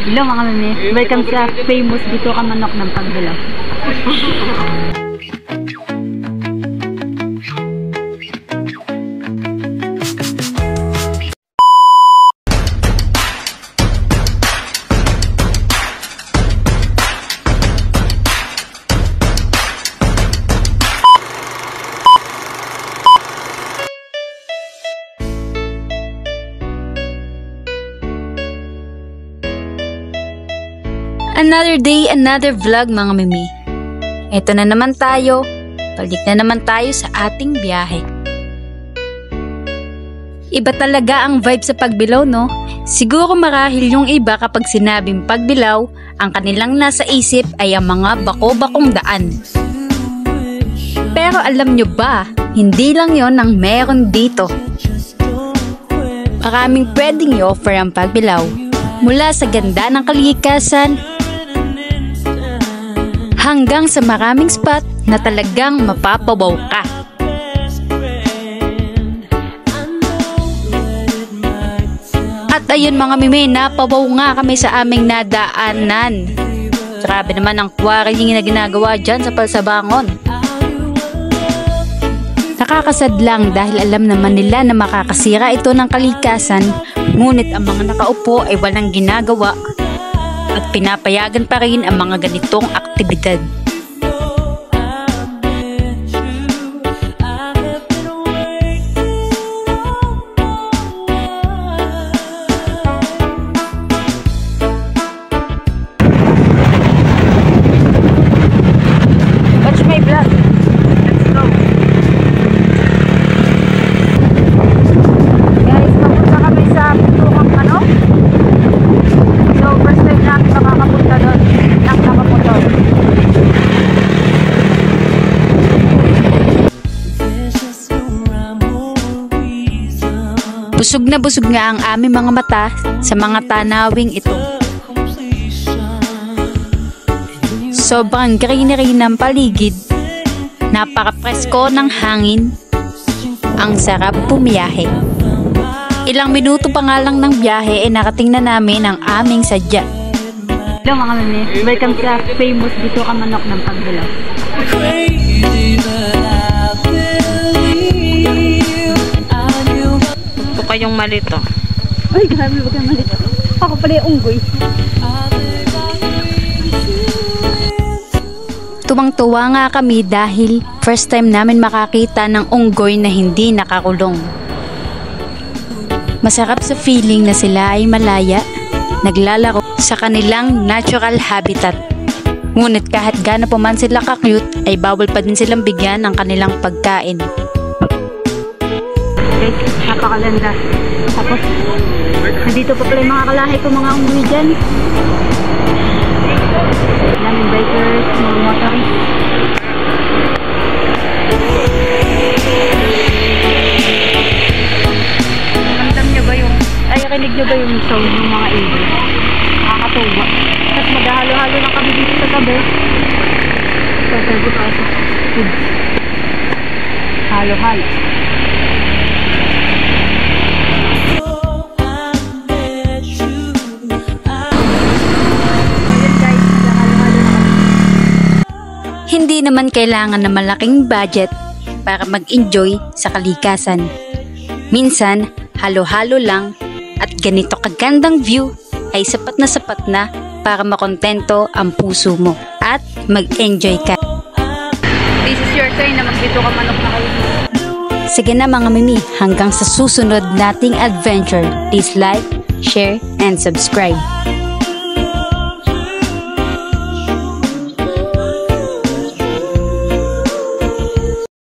Hello mga mami, welcome sa famous Bito Ka Manok ng Pagbilaw. Another day, another vlog mga mimi. Ito na naman tayo. Balik na naman tayo sa ating biyahe. Iba talaga ang vibe sa Pagbilaw, no? Siguro marahil yung iba kapag sinabing Pagbilaw, ang kanilang nasa isip ay ang mga bako-bakong daan. Pero alam nyo ba, hindi lang yon ang meron dito. Maraming pwedeng i-offer ang Pagbilaw. Mula sa ganda ng kalikasan, hanggang sa maraming spot na talagang mapapawaw ka. At ayun mga mimi, napawaw nga kami sa aming nadaanan. Grabe naman ang quarrying na ginagawa dyan sa Palsabangon. Nakakasad lang dahil alam naman nila na makakasira ito ng kalikasan, ngunit ang mga nakaupo ay walang ginagawa at pinapayagan pa rin ang mga ganitong aktibidad. Watch my vlog. Let's go. Guys, papunta kami sa Bito Ka Manok. So, first time namin makakapunta doon ng nakamotor. Busog nga ang aming mga mata sa mga tanawing ito. Sobrang greenery ng paligid, napaka-presko ng hangin, ang sarap bumiyahe. Ilang minuto pa nga lang ng biyahe ay nakating na namin ang aming sadya. Hello mga mami, welcome sa famous Bito Ka Manok ng Pagbilaw. Ito kayong malito. Ay, grabe, wag kang malito. Ako pala yung unggoy. Tuwang-tuwa nga kami dahil first time namin makakita ng unggoy na hindi nakakulong. Masarap sa feeling na sila ay malaya, naglalaro sa kanilang natural habitat. Ngunit kahit gaano pa man sila ka-cute, ay bawal pa din silang bigyan ng kanilang pagkain. Guys, napakalanda. Tapos, nandito pa pala yung mga kalahi ko mga unggoy dyan. Daming bikers, mga motorists. Rinig nyo ba yung sound ng mga ibon? Nakakatuwa. Tapos maghahalo-halo lang kami dito sa gabi. Sasabi pa sa kids. Halo-halo. Hindi naman kailangan na malaking budget para mag-enjoy sa kalikasan. Minsan, halo-halo lang at ganito kagandang view ay sapat na para makontento ang puso mo at mag-enjoy ka. This is your time na Bito Ka Manok na kayo. Sige na mga mimi, hanggang sa susunod nating adventure. Please like, share, and subscribe.